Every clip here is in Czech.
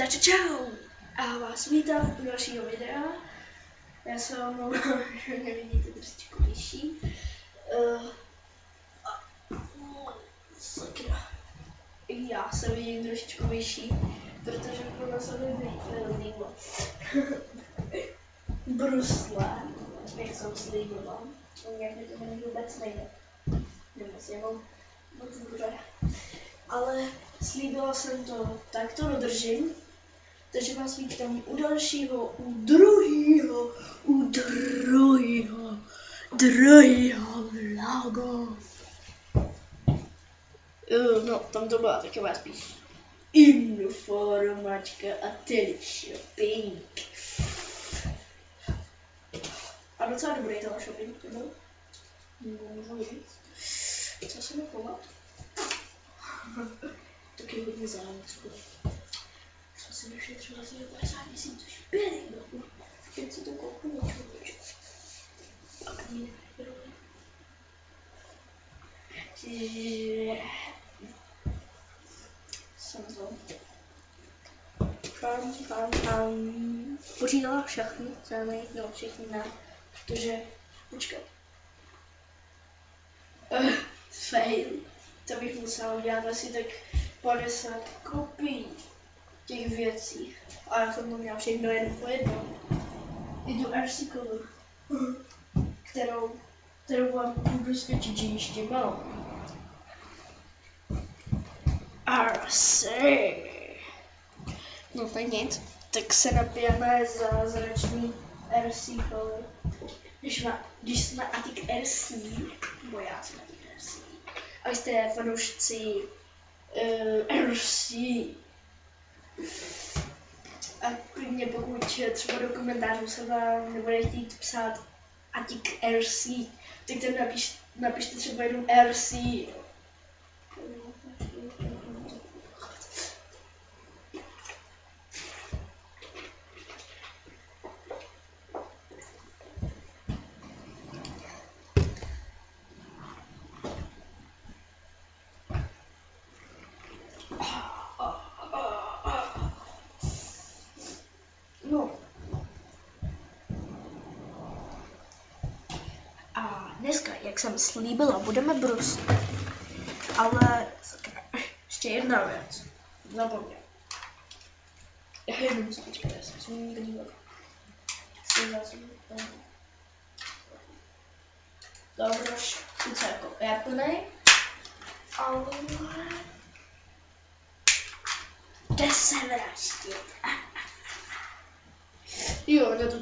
Čau! A vás vítám u dalšího videa. Já se vám omlouvám, že nevidíte trošičku vyšší. Já se vidím trošičku vyšší, protože podle sebe líbilo. Brusle, jak jsem slíbila. Nějak mi to vůbec nejde. Nebo si jenom moc dobře. Ale slíbila jsem to, tak to dodržím. Takže vás vítám u dalšího, u druhého vlogu. No, tam to byla taková spíš informačka a teleshopping. A docela dobrý teleshopping, to byl. Můžu říct. Co se mi chovat? Taky hodně závodsků. Jsme si našetřili asi 50 000 špěnek, no. Teď si to koupím na člověče. A ani nevěděli. Jsem to. Počítala všechny, všechny ne, protože, počkat. Fail. To bych musela udělat asi tak 50 kopií těch věcí. A já jsem to měla všechno jen po jednom. I tu RC-kolu, kterou vám budu svědčit, že ještě mám. RC. No tak nic, tak se napijeme zázračný RC-kolu. Když jsme Attic RC, bo já jsem Attic RC, a jste fanoušci RC, a klidně pokud třeba do komentářů se vám nebude chtít psát Attic RC, tak tam napište třeba jenom RC. No. A dneska, jak jsem slíbila, budeme bruslit. Ale ještě jedna věc. Zapomněl. Jenom se počkej, já jsem si nikdy dívat. Dobro, sice jako Airplay, ale jde se vrástit. Jo, na tu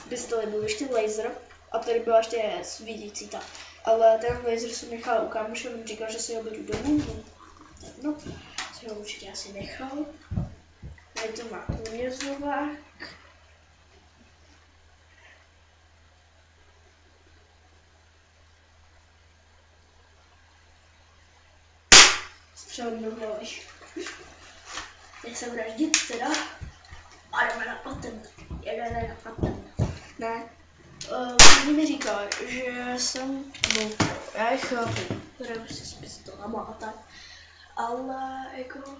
pistoli byl ještě laser a tady byla ještě svítící ta. Ale ten laser jsem nechal u kámoše, on říkal, že si ho beru domů. No, si ho určitě asi nechal. Tady to má průměrzovák. Střelím do hlavy. Teď se vraždit teda. A jdeme na patent. Jedeme na patent. Ne. Oni mi říkali, že jsem, no, já je chápu, hraju si s pistolama a tak, ale jako,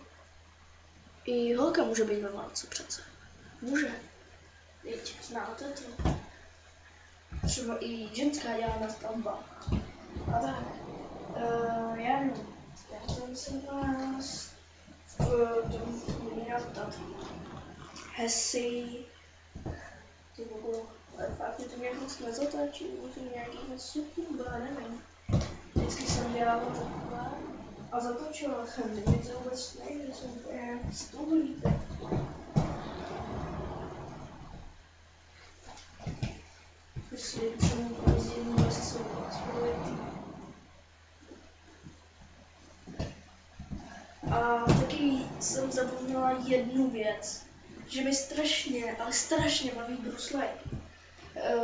i holka může být ve válce přece. Může. Teď znáte to. Třeba i ženská dělá na stavbách. A tak. Já nevím. Já jsem se vás měla ptat. Hezky. To bylo, ale fakt mi to nějak moc nezatáčí, můžu nějaký moc super, nevím. Vždycky jsem dělala takhle a zatočila jsem, teď mi to vůbec nejde, jsem úplně stuhlý. Prostě jsem z jednou měsíce spojitý. A taky jsem zapomněla jednu věc. Že mi strašně, ale strašně baví bruslení.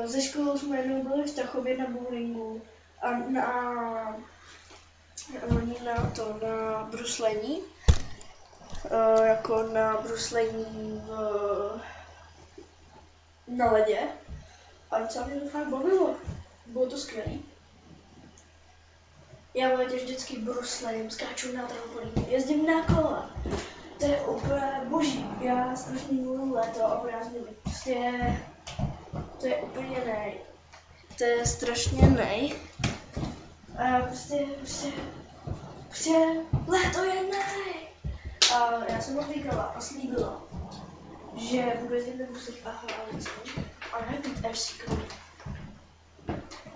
Ze školy jsme jednou byli v Tachově na bowlingu a na bruslení, jako na bruslení na ledě. A docela mě to fakt bavilo. Bylo to skvělý. Já v letě vždycky bruslím, skáču na trampolínu, jezdím na kola. To je úplně boží. Já strašně miluji léto a prázdniny. Prostě to je úplně nej. To je strašně nej. A prostě léto je nej. A já jsem odvykala a slíbila, že budu jezdit muset a nebýt RC-kový.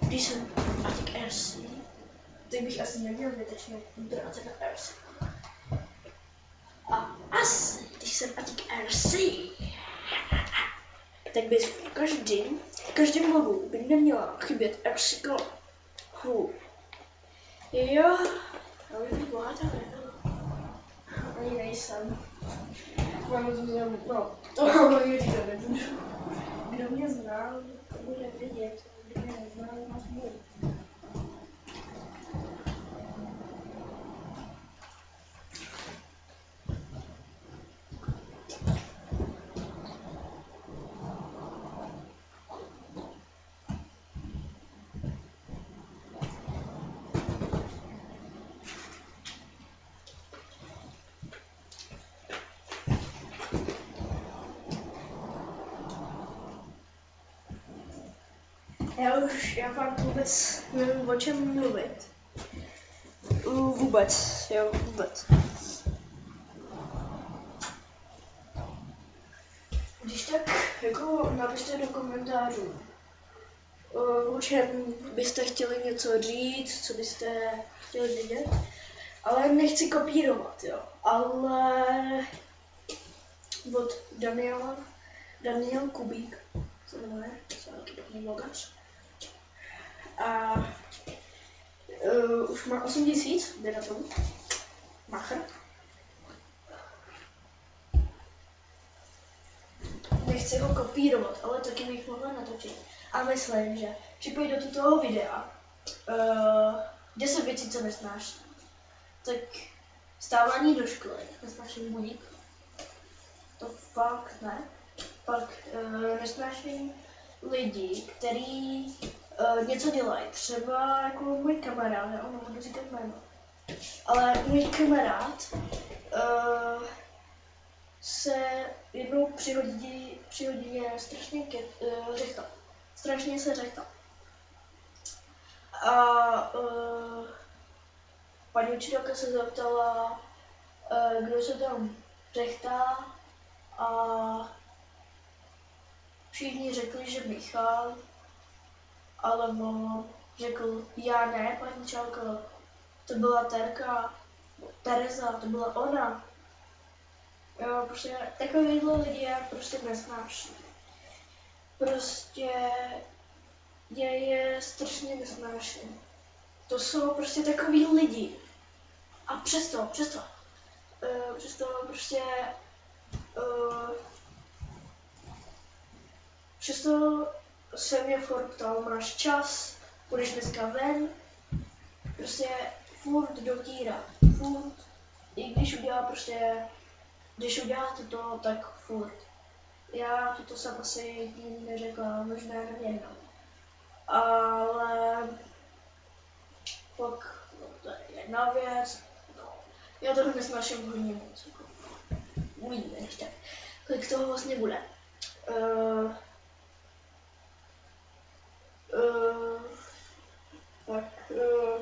Když jsem Atik RC, tak bych asi neměl zbytečnou práci na RC. A asi, když jsem Atik RC, tak by v každém vlogu by neměla chybět RC-ko. Jo, ale bych bohatá nebyla. Ani nejsem. No, to říkat nebudu. Kdo mě zná, to bude vědět. Kdo mě nezná, vás můj. Já fakt vůbec nevím, o čem mluvit. Vůbec. Když tak, jako napište do komentářů, o čem byste chtěli něco říct, co byste chtěli vidět. Ale nechci kopírovat, jo. Ale od Daniel Kubík, se jmenuje, to je taky dobrý blogař. A už má 8 000, jde na tom. Machr. Nechci ho kopírovat, ale taky bych mohla natočit. A myslím, že připojí do toho videa 10 věcí, co nesnáším. Tak stávání do školy, nesnáším budík. To fakt ne. Pak nesnáším lidi, kteří něco dělají. Třeba jako můj kamarád, já nebudu říkat jméno. Ale můj kamarád se jednou při hodině strašně řechtal. Strašně se řechtal. A paní učitelka se zeptala, kdo se tam řechtá, a všichni řekli, že Michal, alebo řekl, já ne, paní čelko, to byla Tereza, to byla ona. Jo, prostě takovýhle lidi já prostě nesnáším. Prostě je strašně nesnáším. To jsou prostě takový lidi. A přesto se mě furt ptal, máš čas, budeš dneska ven, prostě furt dotírat, furt, i když udělá toto, tak furt. Já toto jsem asi neřekla, možná nevěděl. Ale pak, no, to je jedna věc, no, já toho nesnáším hodně moc, jako, uvidíme ještě, kolik toho vlastně bude.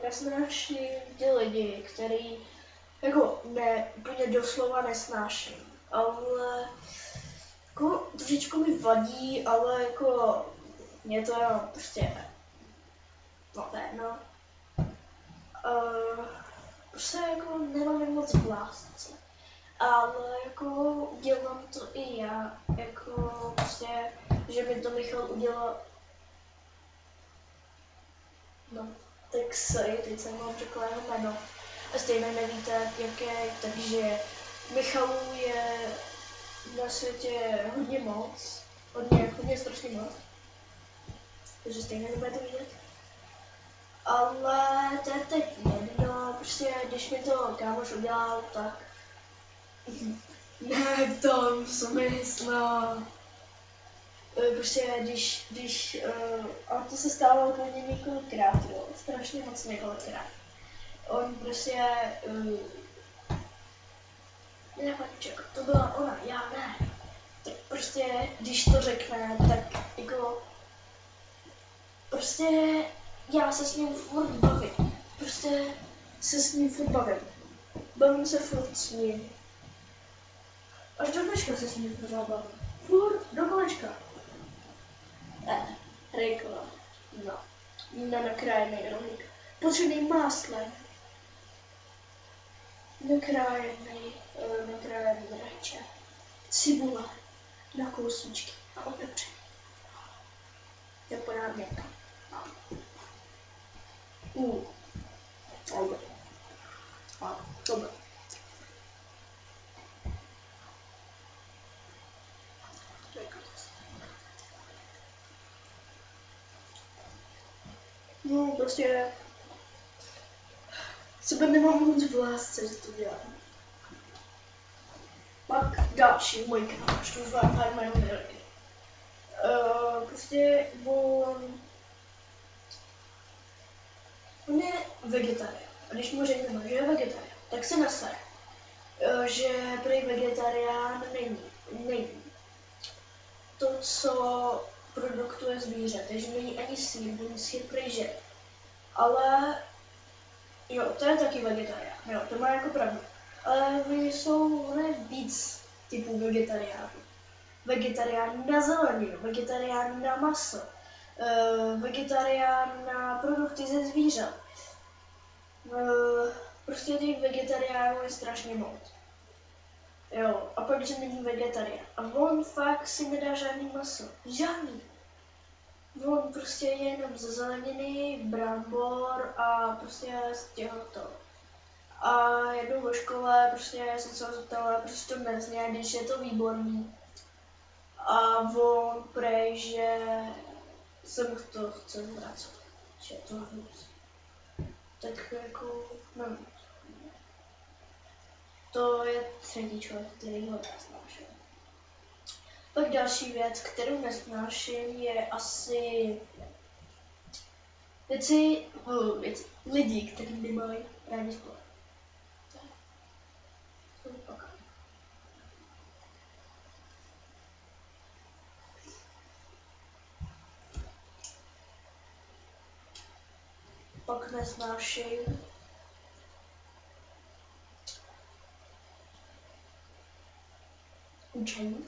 Nesnáším ty lidi, který jako úplně doslova nesnáším, ale jako trošičku mi vadí, ale jako mě to prostě no. Prostě jako nemám moc v lásce, ale jako dělám to i já, jako prostě, že mi to Michal udělal. No, tak sorry, teď jsem vám řekla jeho jméno. A stejně nevíte, jaké, takže Michalů je na světě hodně moc, hodně strašně moc. Takže stejně nebudete vidět. Ale to je teď jedno, prostě když mi to kámoš udělal, tak ne v tom smyslu. Prostě když a to se stalo úplně několikrát, jo, strašně moc několikrát. On prostě, Ne, Paniček, to byla ona, já ne. Tak prostě, když to řekne, tak jako, prostě já se s ním furt bavím. Prostě se s ním furt bavím. Bavím se furt s ním. Až do dneška se s ním pořád bavím. Furt do kolečka. Rejkla. No. Na nakrájený rohlík. Potřebný máslem. Nakrájený rajče. Cibule. Na kousíčky. A otevřený. To je podávněka. Dobré. Dobré. No, prostě sebe nemám moc v lásce, že to dělám. Pak další můj kámoš, to už vám pár jméno nevěděli. Prostě on je vegetarián. A když mu řekneme, že je vegetarián, tak se nasere. Že prý vegetarián není. To, co produktuje zvíře, takže není ani sýr, bo sýr prý žere. Ale jo, to je taky vegetarián, jo, to má jako pravdu. Ale jsou víc typů vegetariánů. Vegetarián na zeleninu, vegetarián na maso, vegetarián na produkty ze zvířat. Prostě těch vegetariánů je strašně moc. Jo, a pak, že není vegetarián. A on fakt si nedá žádný maso. Žádný. On prostě je jenom ze zeleniny, brambor a prostě z těhoto. A jednou ve škole prostě jsem se ho zeptala, proč to nezně, když je to výborný. A on prej, že se mu to chce vracet. Že je to hnus. Tak jako, nevím. To je třetí člověk, který ho nesnáším. Pak další věc, kterou nesnáším, je asi věci, lidi, kteří nemají rádi sport. Pak nesnáším učení.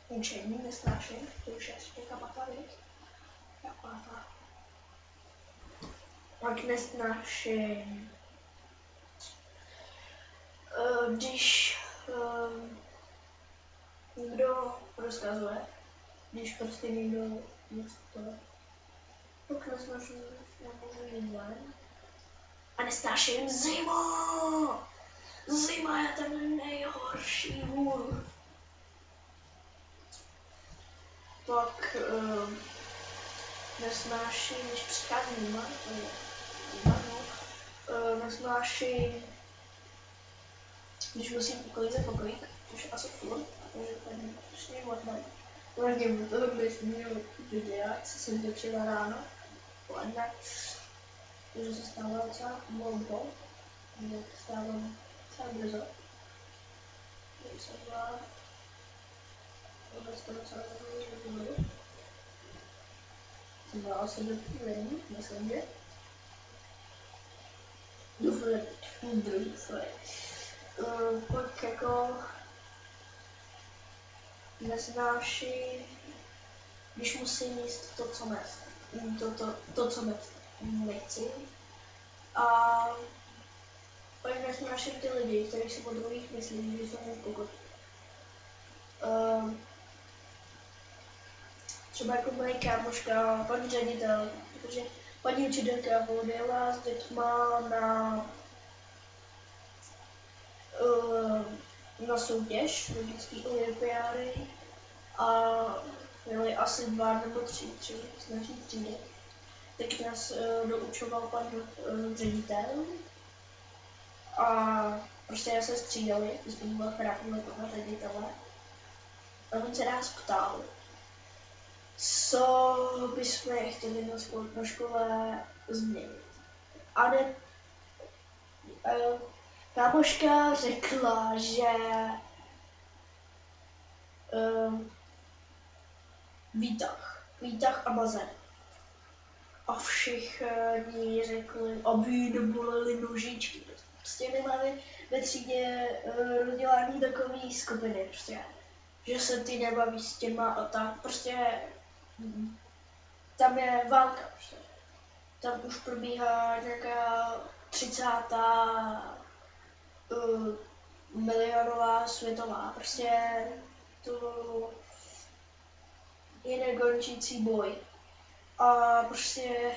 Učení nesnáším, to už je ještě taková věc. Pak nesnáším, když někdo rozkazuje, když prostě někdo něco. Pak nesnáším, nemůžu jít ven. A nesnáším zimu! Zima je ten nejhorší hůr. Pak nesnáším, když přichází zima, to je zima, no. Nesnáším, když musím uklízet pokojík, což je asi furt, protože to je strašně hodné. Hlavně u toho, když měl videa, co jsem točila ráno, poledne, takže se stává docela dlouho, takže stávám docela brzo. Takže jsem byla vůbec to docela dlouho. Jsem byla asi do chvíli, myslím, že. Druhý flight. Pak jako nesnáším, když musím jíst to, co nechci. A pak nesnáším ty lidi, kteří si po druhých myslí, že jsou mu kokot. Třeba jako moje kámoška, pan ředitel, protože paní učitelka odjela s dětma na soutěž logický olympiády a měli asi 2 nebo 3 značí třídy. Tak nás doučoval pan ředitel a prostě já se střídali, když jsme byla právě pana ředitele. A on se nás ptal, co bychom chtěli na škole změnit. A kámoška řekla, že výtah a bazén. A všichni řekli, aby nebolely nožičky. Prostě my máme ve třídě rozdělání takový skupiny, prostě, že se ty nebaví s těma a tak, prostě tam je válka, prostě. Tam už probíhá nějaká 30. milionová světová, prostě to je nekončící boj. A prostě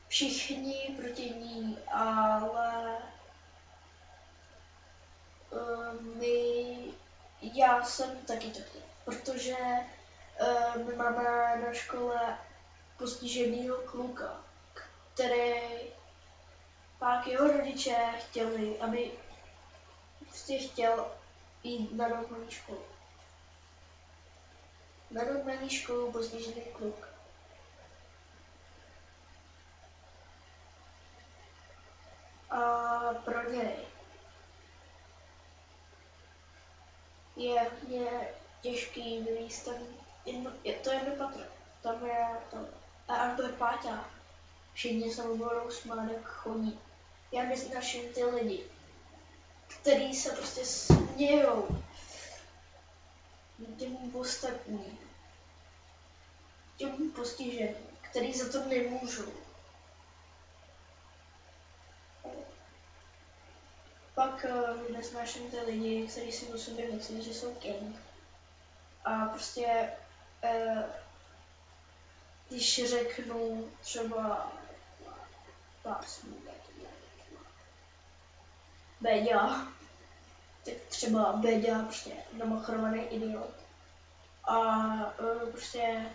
všichni proti ní, ale já jsem taky taky, protože my máme na škole postiženýho kluka, který pak jeho rodiče chtěli, aby prostě chtěl jít na normální školu. Na normální školu postižený kluk. A pro něj je hodně těžký vylízt tam, to je patro, tam je to. A až bude páťák, všichni se mu budou smát, jak chodí. Já nesnáším ty lidi, který se prostě smějou těm ostatním, těm postiženým, který za to nemůžou. Pak nesnáším ty lidi, kteří si o sobě myslí, že jsou king. A prostě, když řeknu třeba Béďa, tak třeba Béďa prostě namachrovaný idiot. A prostě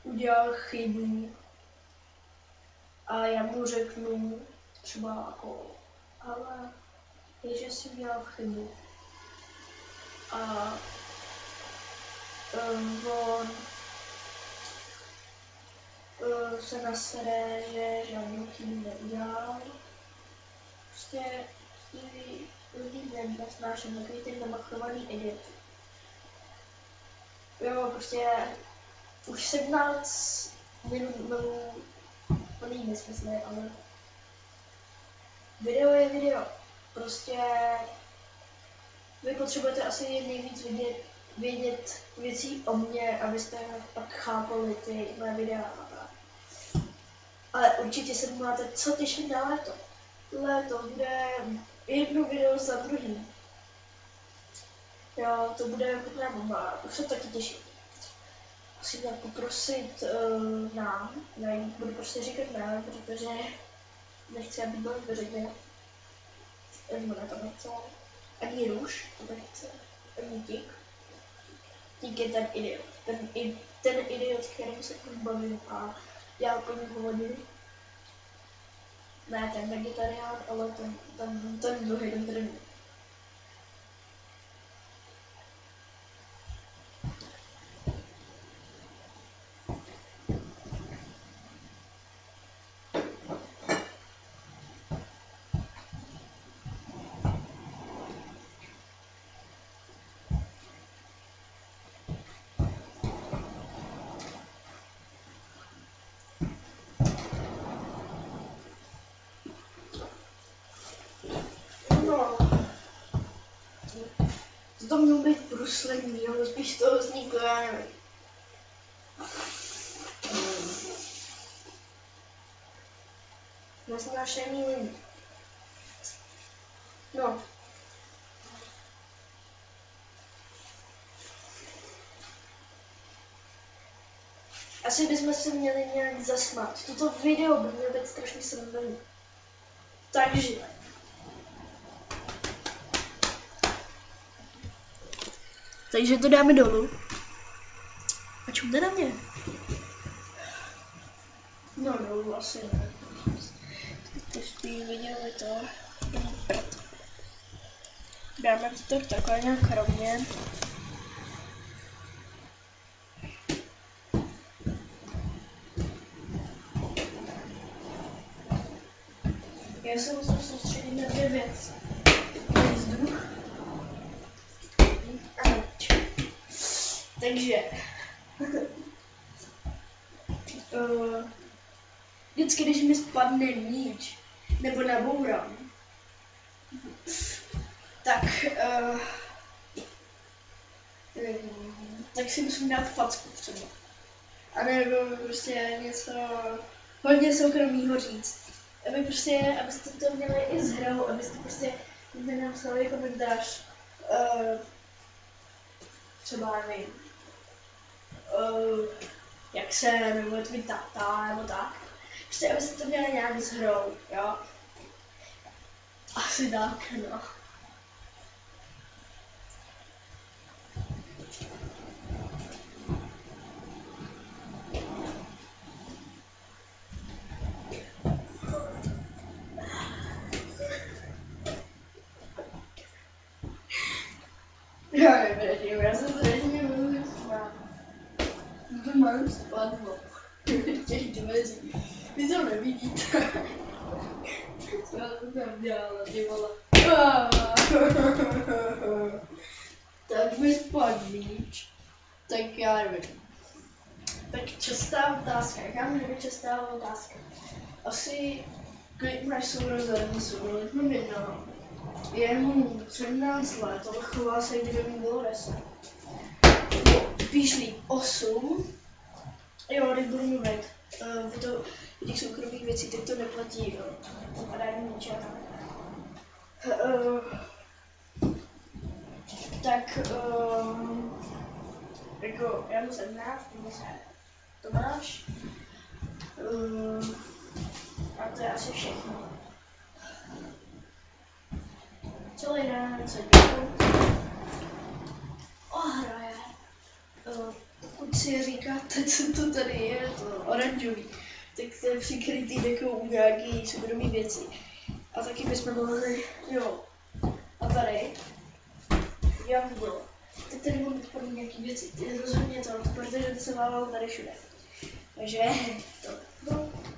udělal chybu. A já mu řeknu třeba jako, ale je, že si udělal chybu. A on se nasere, že žádnou chybu neudělal. Prostě lidi nesnáším, takový ten namachrovaný idiot. Jo, prostě už 17 minut plný nesmysly, ale video je video. Prostě vy potřebujete asi nejvíc vědět věcí o mně, abyste pak chápali ty mé videa. Ale určitě se máte co těšit na léto. Léto bude jedno video za druhým. Jo, to bude hodná bomba, už se taky těším. Musím tak poprosit budu prostě říkat nám, protože nechci, aby byl veřejně. Ona to nechce. Ani Růž, to nechce. Ani Dík. Dík je ten idiot. Ten idiot, kterým se bavím a já o něm hovořím. Ne ten vegetarián, ale ten druhý, ten první. To mělo být bruslení, ale spíš z toho vzniklo, já nevím. Nesnášení lidí. No. Asi bychom se měli nějak zasmát. Toto video by mělo být strašně srandovní. Takže to dáme dolů. A čumte na mě. No dolů asi ne. Ty viděli to. Dáme to takhle nějak rovně. Já se musím soustředit na dvě věci. Takže vždycky, když mi spadne míč nebo nabourám, tak tak si musím dát facku třeba. A nebo prostě něco hodně soukromýho říct. Abyste to měli i s hrou, abyste prostě nenapsali komentář, třeba nevím, jak se jmenuje tvůj táta, nebo tak. Prostě abyste to měli nějak s hrou, jo. Asi tak, no. Já jsem strašně velmi smál. To mám spadlo. Těch dveří. Vy to nevidíte. Co já jsem tam dělala, ty vole. Tak mi spadl míč. Tak já nevím. Tak častá otázka. Jaká může být častá otázka? Asi, kolik máš sourozený, mám jednoho. Je mu 17 let, ale chová se, kdyby mu bylo 10. Spíš líp 8. Jo, když budu mluvit o těch soukromých věcí, tak to neplatí, jo. To padá jen ničeho. Tak, jako, já mu 17, jmenuje se Tomáš. A to je asi všechno. Celý den se dělám. Hraje. Pokud si říkáte, co to tady je, to oranžový, tak to je přikrytý takovou nějaký soukromý věci. A taky bychom mohli, jo. A tady, jak bylo. Tak tady mám podporný nějaký věci. Ty rozhodně to, protože to se válalo tady všude. Takže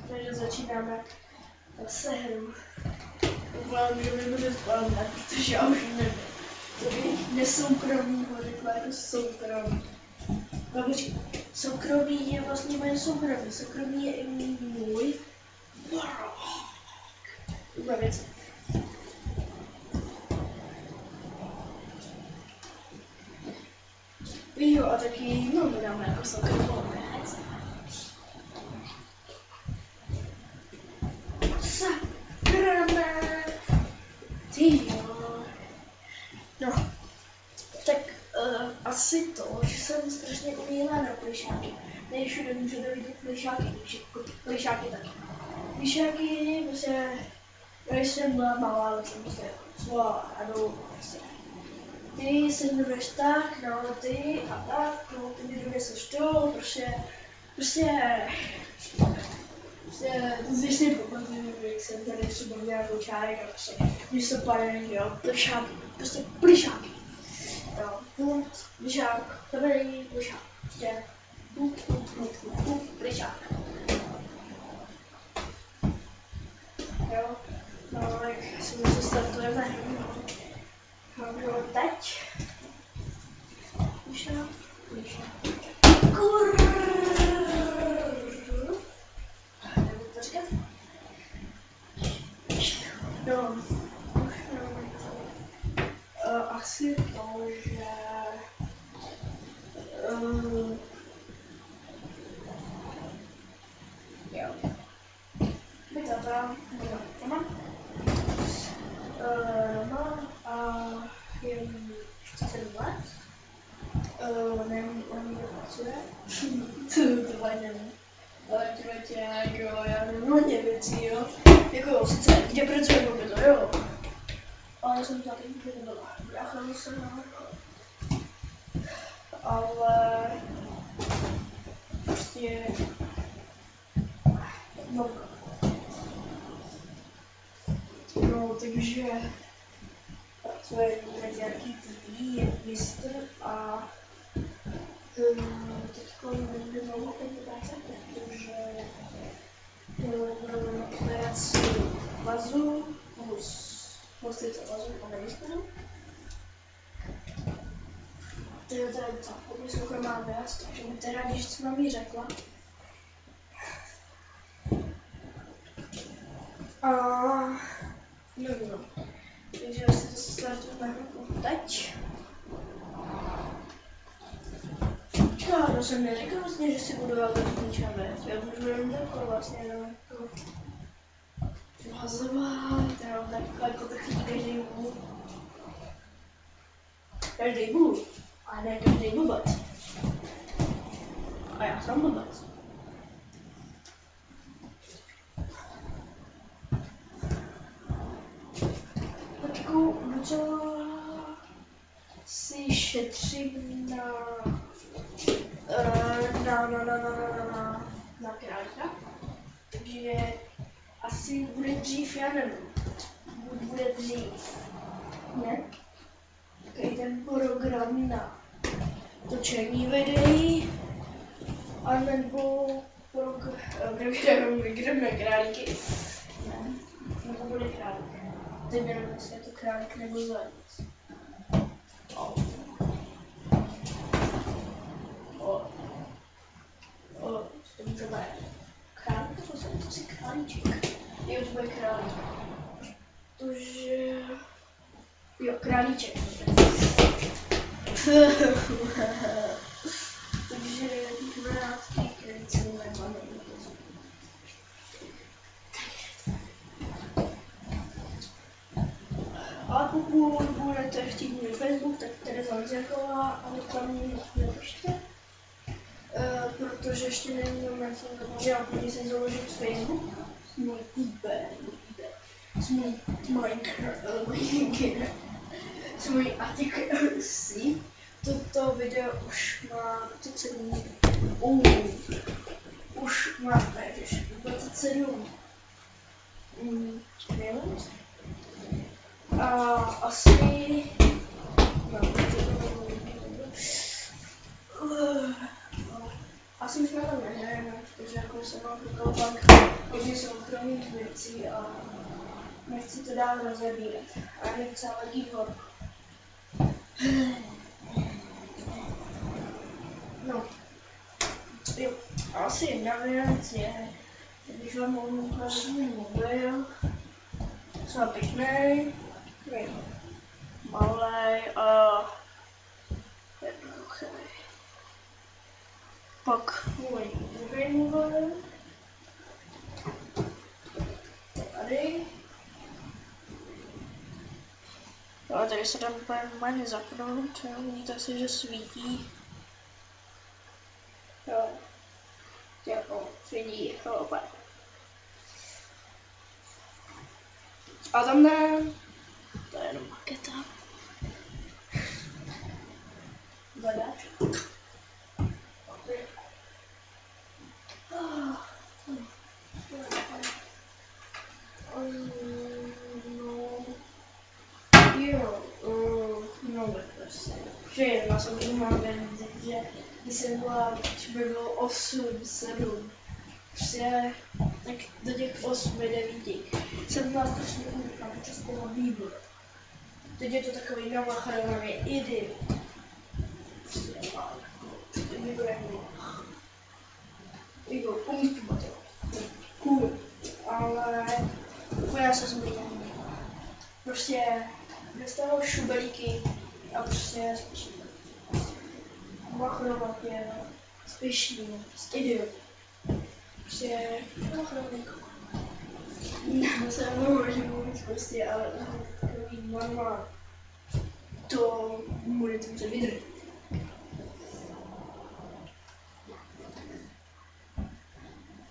takže začínáme zase hru. Doufám, že mi bude spát, protože já už nevím. To je nesoukromý, řekla jako soukromý. No počkej, soukromý je vlastně moje soukromí. Soukromí je i můj. Tuhle věc. Jo, a taky, no my dáme jako soukromou věc. Sakráme. Ty jo. No, tak asi to, že jsem strašně umíla na plišáky. Ne všude můžete vidět plišáky, plišáky taky. Plišáky, prostě, když jsem byla malá, ale jsem prostě zvolala a jdou prostě. Ty se jmenuješ tak, no ty a tak, no ty mi druhé seš to, prostě, to si nepamatuju, jak jsem tady třeba nějakou čárek a prostě, když se pane, jo, plišáky, prostě plišáky. Jo, plišák, dobrý plišák, prostě, plišák. Jo, no, tak si my se startujeme, jo, teď. Plišák. Nebudu to říkat? No, asi to, že jo. My tata, Roma a je mi 47 let. Nevím, on kde pracuje. To nevím. Ale tě, jako, já nevím hodně věcí, jo. Jako, sice, kde pracuje, to jo. Ale jsem taky nikdy nebyla. Já chodil jsem na horko. Ale prostě no, takže pracuje na nějaký TV, je mistr a teďko nebude dlouho chodit práce, protože budeme na operaci vazu, plus hostice vazu a nemistru. To je teda docela hodně soukromá věc, takže mi teda, když jsi nám ji řekla. No. Takže si to startujeme teď. To jsem neřekl vlastně, že si budu dělat ničem věc. Já budu jenom takhle vlastně jenom jako vhazovat, jenom takhle jako to chytí každý vůl. Každý vůl, ale ne každý blbec. A já jsem blbec. Teďku docela si šetřím na králíka, takže asi bude dřív, já nevím, bude dřív, ne? Takový ten program na točení videí, anebo program na králíky, ne? Nebo bude králík. Teď nevím, jestli je to králík nebo zajec. To bude králík, to jsem asi králíček. Jo, to bude králík. Protože... Jo, králíček. Takže 12 králíci máme. A pokud budete chtít můj Facebook, tak Tereza Honziaková a tam nepište. Protože ještě nevím, jak fungovat, že já můžu si založit Facebook, můj s můj aplikací. Toto video už má 27, už má 27 minut. A asi asi už na to nehrajeme, protože jako jsem mám koukal pak hodně soukromých věcí a nechci to dál rozebírat. A nechci ale jít hor. No, jo, asi jedna věc je, když vám mohu ukázat můj mobil, třeba pěknej, malej a jednoduchý. Pak můj druhý mobil, tady. Ale tady se dá úplně normálně zapnout, jo, vidíte si, že svítí. Jo, jako svítí, opět. A tam ne, to je jenom maketa. Hledáč. Že jedna jsem mám benzín, že když jsem byla, když by bylo 8, 7, prostě tak do těch 8, 9 jsem byla strašně údivná, protože jsem byla výbor. Teď je to takový navacharový idiot. Prostě výborný. Jako umí to být. Cool. Ale úplně se změnil. Prostě dostával šubelíky a prostě machrovatě, spěšný, idiot. Prostě machrovatě. No se nemůžu mluvit prostě, ale takový normál. To budete muset vydržet.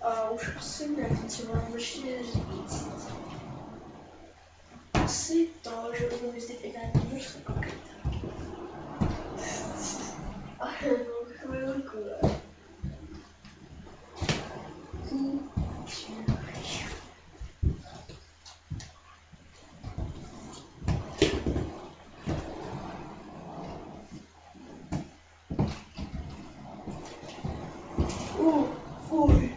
A už asi nevím, co mám ještě říct. Asi to, že budu jezdit i na Dínůžku konkrétně. A jenom chvilku, ne? Fuj.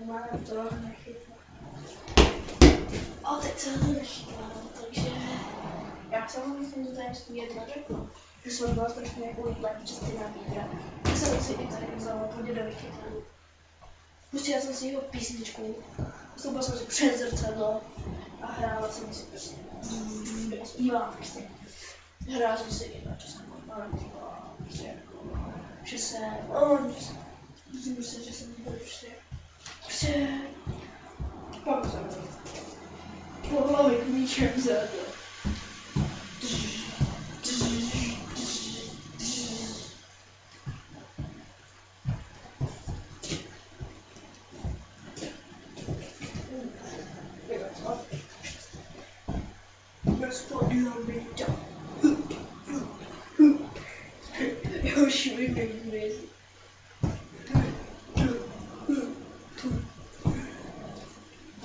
Mám to nechytla. A teď se to nechytla, takže já jsem myslím, že tajemství jedna řekla, že jsem byla strašně jako líbá čistěná víra. Já jsem si i tady vzala po dědovi kytaru. Pustila jsem si jeho písničku, stoupila jsem si před zrcadlo a hrála jsem si prostě. Zpívám prostě. Hrála jsem si i to jsem prostě jako, že se, myslím prostě, že jsem byl prostě, pak jsem po hlavě klíčem zadl.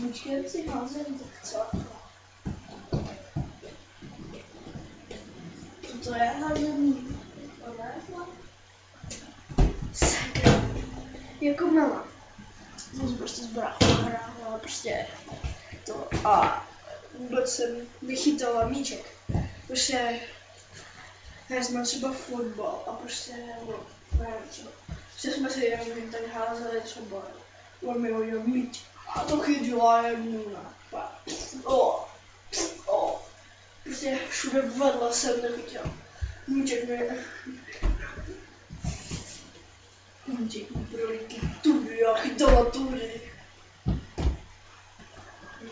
Počkej, si házím co? To je házení. Sakra. Jako mama. Jsem si prostě zbrávala, hrávala prostě to a vůbec jsem nechytala míček. Prostě já jsme třeba fotbal a prostě, nevím třeba, prostě jsme si jenom tak házeli třeba, on mi hodil míč a to chytila jednu na prostě všude vedle jsem nechytila. Míček mi prolíky tudy a chytala tudy.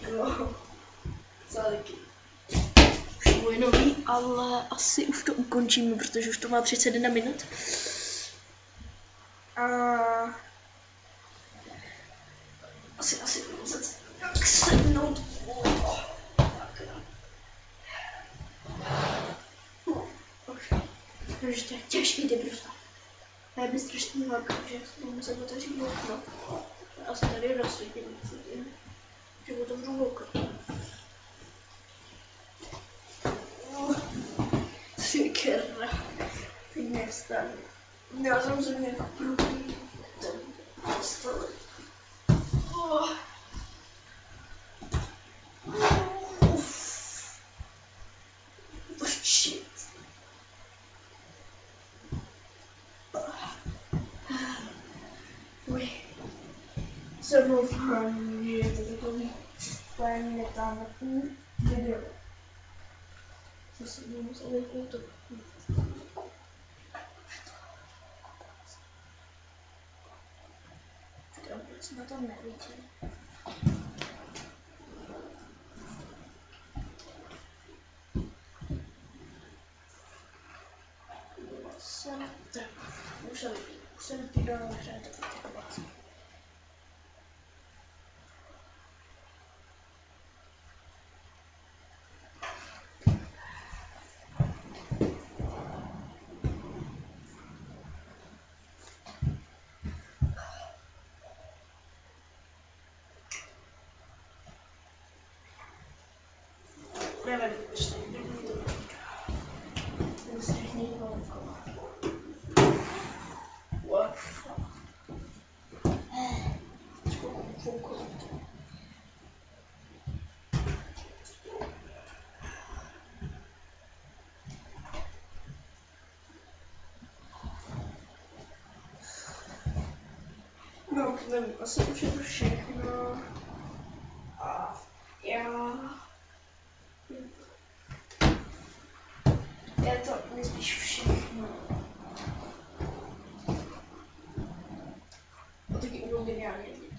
Jo, záliky. Už bude nový, ale asi už to ukončíme, protože už to má 31 minut. A asi budu muset tak sednout. Takže to je těžký ty brusla. A je mi strašně horko, že budu muset otevřít okno. Asi tady rozsvítím, že otevřu okno. Sakra. Teď nevstanu. Já jsem se nějak průbí. Vstanu. Shit. Se doufám, že je to takový fajn netávatný video. Co si budu muset vykoutovat. Vůbec na to nevidím. Už jsem týdal na hře, to praktikovat. Nevím, ještě nevím to. Ten střešný kolko. What? No, nevím, asi už je to všechno. A je to nejspíš všechno. A taky budou geniálně vidět.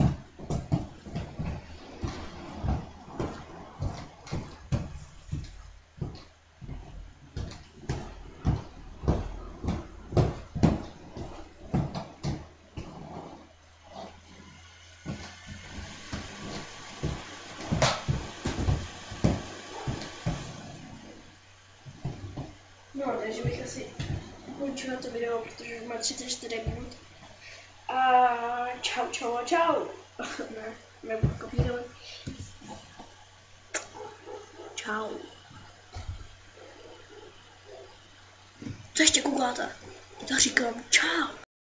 No, takže bych asi ukončila to video, protože už má 34 minut. A čau. Ne, nebudu kopírovat. Čau. Co ještě koukáte? Já říkám čau.